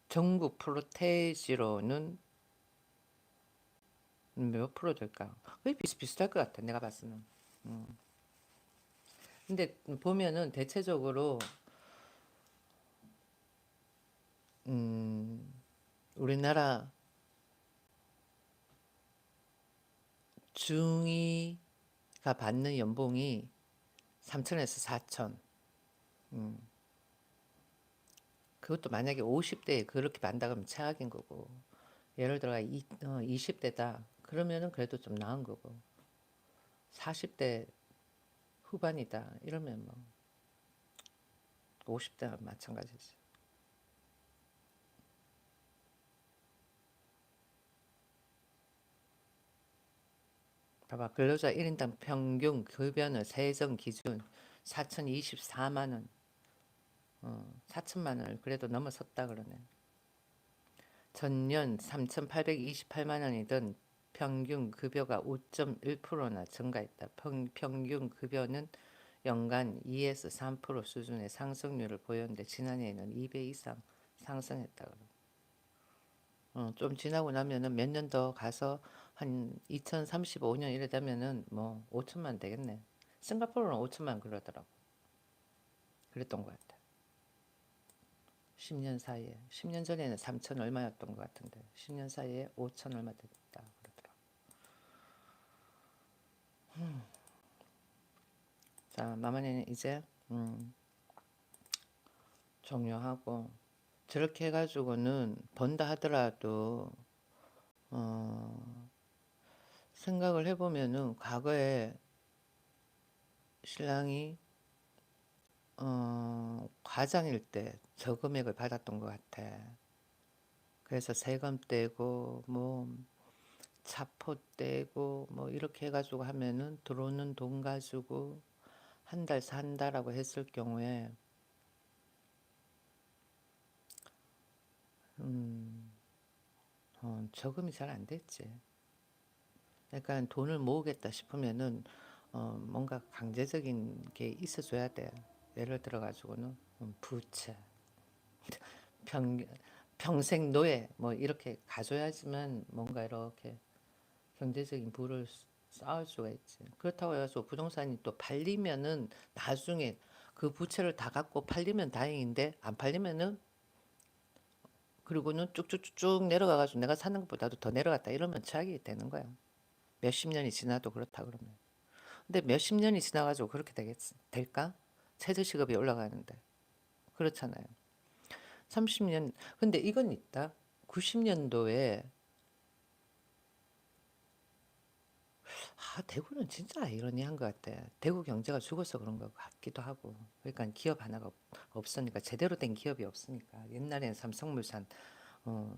전국 프로테이지로는 몇 프로 될까? 거의 비슷비슷할 것 같아. 내가 봤으면. 근데 보면은 대체적으로 우리나라 중위가 받는 연봉이 3천에서 4천. 그것도 만약에 50대에 그렇게 받는다 그러면 최악인 거고. 예를 들어 20대다. 그러면은 그래도 좀 나은 거고. 40대 후반이다. 이러면 뭐 50대와 마찬가지지. 봐봐. 근로자 1인당 평균 급여는 세정 기준 4,024만 원. 4천만 원을 그래도 넘어섰다 그러네. 전년 3,828만 원이던 평균 급여가 5.1%나 증가했다. 평균 급여는 연간 2에서 3% 수준의 상승률을 보였는데 지난해에는 2배 이상 상승했다. 좀 지나고 나면은 몇 년 더 가서 한 2035년 이래 되면은 뭐 5천만 되겠네. 싱가포르는 5천만 그러더라고. 그랬던 것 같아. 10년 사이에. 10년 전에는 3천 얼마였던 것 같은데 10년 사이에 5천 얼마 됐다 그러더라고. 자, 마마는 이제 종료하고 저렇게 해가지고는 번다 하더라도 생각을 해보면은 과거에 신랑이 과장일 때 저 금액을 받았던 것 같아. 그래서 세금 떼고 뭐 차포 떼고 뭐 이렇게 해가지고 하면은 들어오는 돈 가지고 한 달 산다라고 했을 경우에 저금이 잘 안 됐지. 그러니까 돈을 모으겠다 싶으면은 뭔가 강제적인 게 있어줘야 돼. 예를 들어 가지고는 부채, 평, 평생 노예 뭐 이렇게 가져야지만 뭔가 이렇게 경제적인 부를 쌓을 수가 있지. 그렇다고 해서 부동산이 또 팔리면은 나중에 그 부채를 다 갖고 팔리면 다행인데 안 팔리면은 그리고는 쭉쭉쭉쭉 내려가가지고 내가 사는 것보다도 더 내려갔다 이러면 최악이 되는 거야. 몇십 년이 지나도 그렇다 그러면. 근데 몇십 년이 지나가지고 그렇게 될까? 최저시급이 올라가는데. 그렇잖아요. 30년, 근데 이건 있다. 90년도에 대구는 진짜 아이러니한 것 같아. 대구 경제가 죽어서 그런 것 같기도 하고. 그러니까 기업 하나가 없으니까 제대로 된 기업이 없으니까. 옛날에는 삼성물산, 어,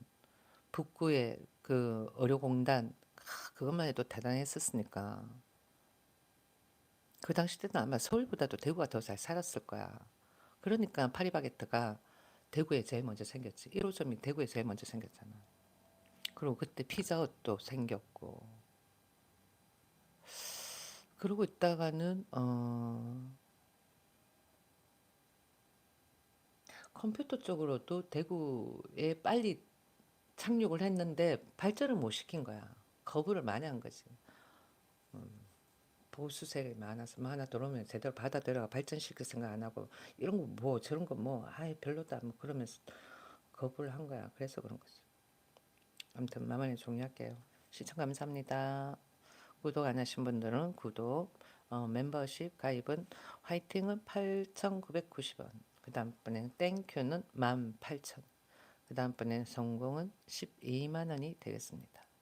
북구의 그 의료공단 그것만 해도 대단했었으니까. 그 당시 때는 아마 서울보다도 대구가 더 잘 살았을 거야. 그러니까 파리바게뜨가 대구에 제일 먼저 생겼지. 1호점이 대구에 제일 먼저 생겼잖아. 그리고 그때 피자헛도 생겼고. 그러고 있다가는 컴퓨터 쪽으로도 대구에 빨리 착륙을 했는데 발전을 못 시킨 거야. 거부를 많이 한 거지. 보수 세력이 많아서 뭐 하나 들어오면 제대로 받아들여가 발전시킬 생각 안 하고 이런 거 뭐 저런 거 뭐 아예 별로다 뭐 그러면서 거부를 한 거야. 그래서 그런 거지. 아무튼 마무리 종료할게요. 시청 감사합니다. 구독 안 하신 분들은 구독, 멤버십 가입은 화이팅은 8,990원. 그 다음번에는 땡큐는 18,000원. 그 다음번에는 성공은 12만 원이 되겠습니다.